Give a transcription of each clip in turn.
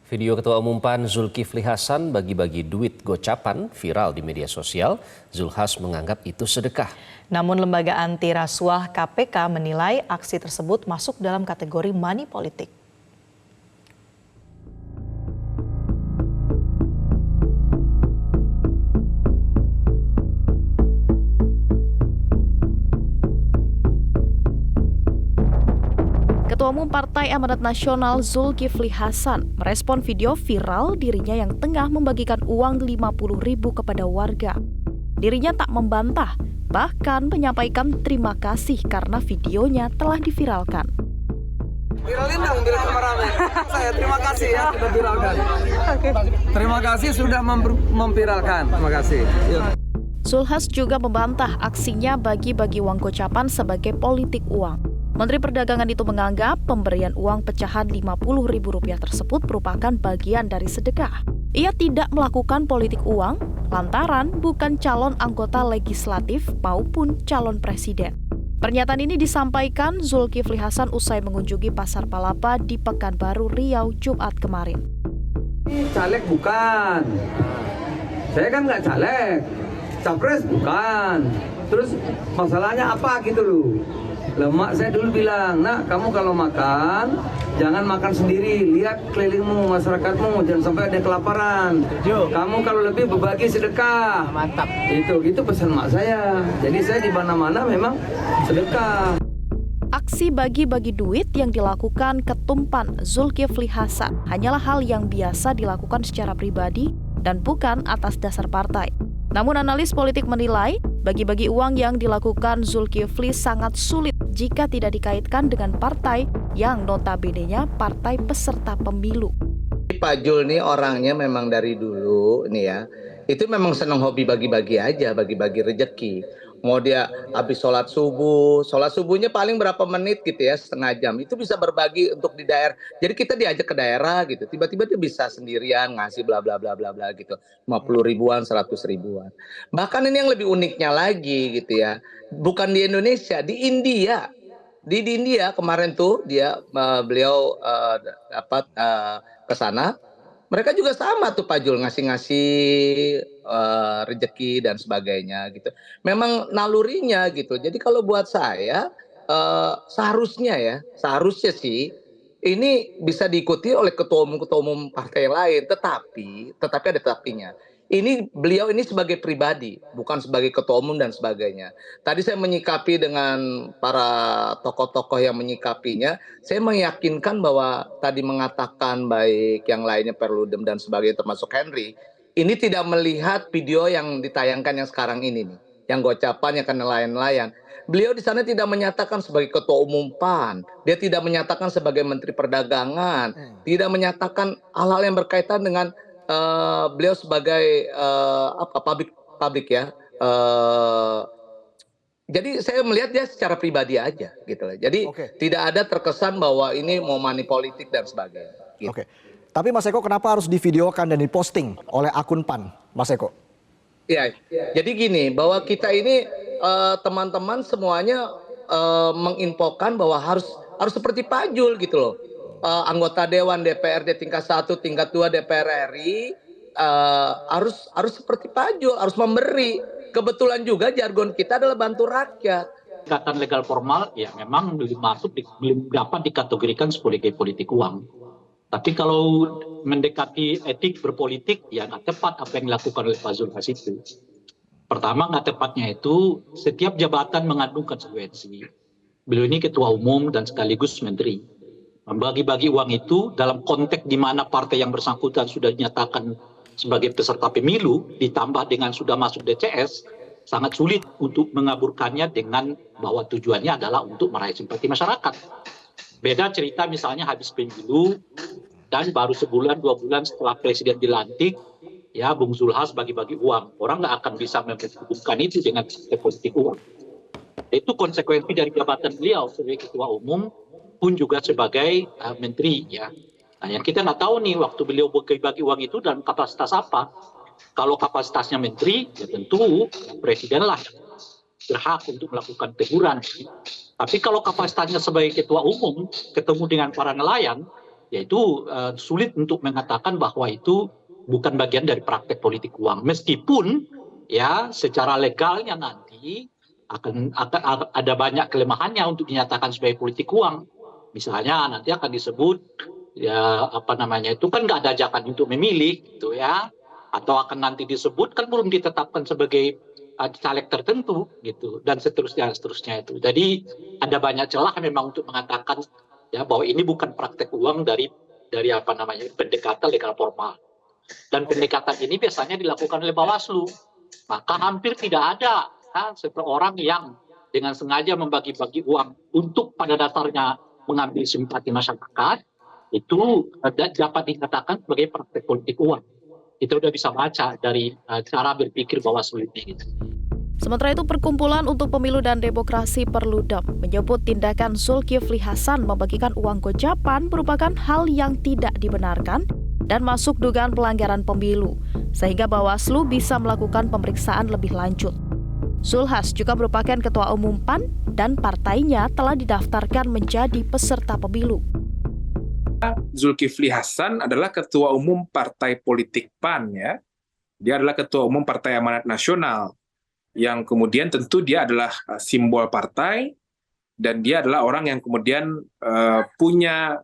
Video Ketua Umum PAN Zulkifli Hasan bagi-bagi duit gocapan viral di media sosial. Zulhas menganggap itu sedekah. Namun lembaga anti rasuah KPK menilai aksi tersebut masuk dalam kategori money politik. Ketua Umum Partai Amanat Nasional Zulkifli Hasan merespon video viral dirinya yang tengah membagikan uang 50.000 kepada warga. Dirinya tak membantah, bahkan menyampaikan terima kasih karena videonya telah diviralkan. Viralin dong biar rame. Saya terima kasih ya sudah viralkan. Terima kasih sudah memviralkan. Terima kasih. Yuk. Zulhas juga membantah aksinya bagi-bagi uang gocapan sebagai politik uang. Menteri Perdagangan itu menganggap pemberian uang pecahan Rp50.000 tersebut merupakan bagian dari sedekah. Ia tidak melakukan politik uang lantaran bukan calon anggota legislatif maupun calon presiden. Pernyataan ini disampaikan Zulkifli Hasan usai mengunjungi Pasar Palapa di Pekanbaru, Riau, Jumat kemarin. Caleg bukan. Saya kan nggak caleg. Capres bukan. Terus masalahnya apa gitu loh. Lemak saya dulu bilang, nak kamu kalau makan jangan makan sendiri, lihat kelilingmu, masyarakatmu, jangan sampai ada kelaparan. Kamu kalau lebih berbagi sedekah. Mantap. Itu pesan mak saya. Jadi saya di mana-mana memang sedekah. Aksi bagi-bagi duit yang dilakukan Ketum PAN Zulkifli Hasan hanyalah hal yang biasa dilakukan secara pribadi dan bukan atas dasar partai. Namun analis politik menilai, bagi-bagi uang yang dilakukan Zulkifli sangat sulit jika tidak dikaitkan dengan partai yang notabene-nya partai peserta pemilu. Pak Jul nih orangnya memang dari dulu nih ya, itu memang senang hobi bagi-bagi aja, bagi-bagi rezeki. Mau dia habis sholat subuhnya paling berapa menit gitu ya, setengah jam. Itu bisa berbagi untuk di daerah. Jadi kita diajak ke daerah gitu. Tiba-tiba dia bisa sendirian ngasih bla bla bla bla bla gitu. 50 ribuan, 100 ribuan. Bahkan ini yang lebih uniknya lagi gitu ya. Bukan di Indonesia, di India. Di India kemarin tuh beliau dapat ke sana. Mereka juga sama tuh Pak Jul ngasih-ngasih rezeki dan sebagainya gitu. Memang nalurinya gitu. Jadi kalau buat saya seharusnya sih ini bisa diikuti oleh ketua umum partai lain. Tetapi ada tetapinya. Beliau ini sebagai pribadi, bukan sebagai ketua umum dan sebagainya. Tadi saya menyikapi dengan para tokoh-tokoh yang menyikapinya, saya meyakinkan bahwa tadi mengatakan baik yang lainnya Perludem dan sebagainya termasuk Henry, ini tidak melihat video yang ditayangkan yang sekarang ini nih, yang gocapan yang kan nelayan-nelayan. Beliau di sana tidak menyatakan sebagai ketua umum PAN, dia tidak menyatakan sebagai Menteri Perdagangan, tidak menyatakan hal-hal yang berkaitan dengan beliau sebagai publik ya. Jadi saya melihat dia secara pribadi aja gitu loh. Jadi tidak ada terkesan bahwa ini mau money politik dan sebagainya. Gitu. Oke. Tapi Mas Eko kenapa harus divideokan dan diposting oleh akun PAN, Mas Eko? Ya, jadi gini, bahwa kita ini teman-teman semuanya menginfokan bahwa harus seperti Pak Jul gitu loh. Anggota Dewan DPRD tingkat 1, tingkat 2 DPR RI harus seperti Pak Jul, harus memberi. Kebetulan juga jargon kita adalah bantu rakyat. Ikatan legal formal ya memang belum dapat dikategorikan sebagai politik uang. Tapi kalau mendekati etik berpolitik ya nggak tepat apa yang dilakukan oleh Pak Zulhas itu. Pertama nggak tepatnya itu setiap jabatan mengandung konsekuensi. Beliau ini ketua umum dan sekaligus menteri. Membagi-bagi uang itu dalam konteks di mana partai yang bersangkutan sudah dinyatakan sebagai peserta pemilu ditambah dengan sudah masuk DCS sangat sulit untuk mengaburkannya dengan bahwa tujuannya adalah untuk meraih simpati masyarakat. Beda cerita misalnya habis pemilu dan baru sebulan 2 bulan setelah presiden dilantik ya Bung Zulhas bagi-bagi uang. Orang nggak akan bisa menghubungkan itu dengan politik uang. Itu konsekuensi dari jabatan beliau sebagai ketua umum pun juga sebagai menteri ya. Nah yang kita nggak tahu nih waktu beliau bagi uang itu dalam kapasitas apa. Kalau kapasitasnya menteri ya tentu presiden lah berhak untuk melakukan teguran. Tapi kalau kapasitasnya sebagai ketua umum ketemu dengan para nelayan yaitu sulit untuk mengatakan bahwa itu bukan bagian dari praktek politik uang. Meskipun ya secara legalnya nanti akan ada banyak kelemahannya untuk dinyatakan sebagai politik uang. Misalnya nanti akan disebut ya itu kan nggak ada ajakan untuk memilih gitu ya, atau akan nanti disebut kan belum ditetapkan sebagai caleg tertentu gitu, dan seterusnya itu. Jadi ada banyak celah memang untuk mengatakan ya bahwa ini bukan praktek uang dari pendekatan legal formal. Dan pendekatan ini biasanya dilakukan oleh Bawaslu. Maka hampir tidak ada seseorang yang dengan sengaja membagi-bagi uang untuk pada dasarnya mengambil simpati masyarakat, itu dapat dikatakan sebagai praktek politik uang. Kita udah bisa baca dari cara berpikir Bawaslu ini. Gitu. Sementara itu, Perkumpulan untuk Pemilu dan Demokrasi Perludem menyebut tindakan Zulkifli Hasan membagikan uang gocapan merupakan hal yang tidak dibenarkan dan masuk dugaan pelanggaran pemilu, sehingga Bawaslu bisa melakukan pemeriksaan lebih lanjut. Zulhas juga merupakan Ketua Umum PAN dan partainya telah didaftarkan menjadi peserta pemilu. Zulkifli Hasan adalah Ketua Umum Partai Politik PAN ya. Dia adalah Ketua Umum Partai Amanat Nasional yang kemudian tentu dia adalah simbol partai dan dia adalah orang yang kemudian punya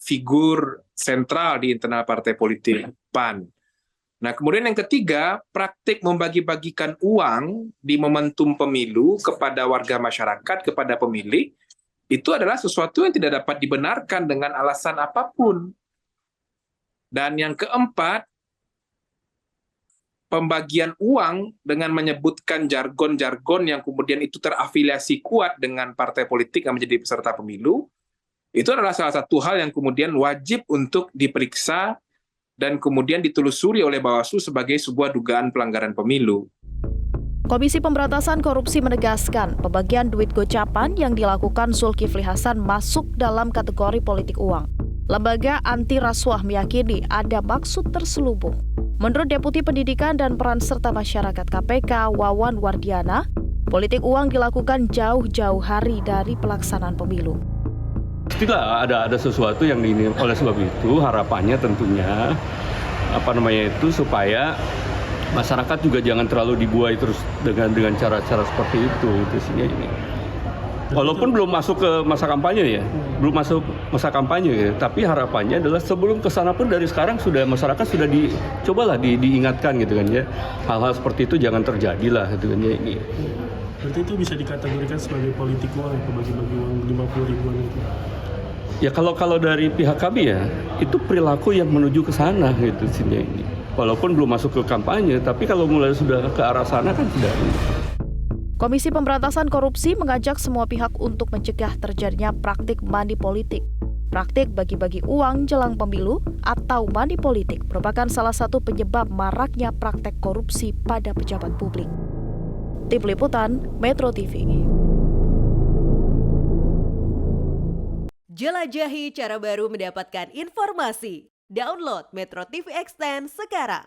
figur sentral di internal partai politik PAN. Nah, kemudian yang ketiga, praktik membagi-bagikan uang di momentum pemilu kepada warga masyarakat, kepada pemilih, itu adalah sesuatu yang tidak dapat dibenarkan dengan alasan apapun. Dan yang keempat, pembagian uang dengan menyebutkan jargon-jargon yang kemudian itu terafiliasi kuat dengan partai politik yang menjadi peserta pemilu, itu adalah salah satu hal yang kemudian wajib untuk diperiksa dan kemudian ditelusuri oleh Bawaslu sebagai sebuah dugaan pelanggaran pemilu. Komisi Pemberantasan Korupsi menegaskan pembagian duit gocapan yang dilakukan Zulkifli Hasan masuk dalam kategori politik uang. Lembaga anti rasuah meyakini ada maksud terselubung. Menurut Deputi Pendidikan dan Peran Serta Masyarakat KPK Wawan Wardiana, politik uang dilakukan jauh-jauh hari dari pelaksanaan pemilu. Pastilah ada sesuatu yang ini, oleh sebab itu harapannya tentunya supaya masyarakat juga jangan terlalu dibuai terus dengan cara-cara seperti itu sehingga ini. Walaupun belum masuk ke masa kampanye ya, tapi harapannya adalah sebelum ke sana pun dari sekarang sudah masyarakat sudah diingatkan gitu kan ya. Hal-hal seperti itu jangan terjadi lah gitu kan ya ini. Berarti itu bisa dikategorikan sebagai politik uang ya, bagi-bagi uang 50 ribuan itu. Ya kalau dari pihak kami ya, itu perilaku yang menuju ke sana gitu sini ini. Walaupun belum masuk ke kampanye, tapi kalau mulai sudah ke arah sana kan sudah. Komisi Pemberantasan Korupsi mengajak semua pihak untuk mencegah terjadinya praktik money politik. Praktik bagi-bagi uang jelang pemilu atau money politik merupakan salah satu penyebab maraknya praktek korupsi pada pejabat publik. Tim Liputan Metro TV. Jelajahi cara baru mendapatkan informasi. Download Metro TV Extend sekarang.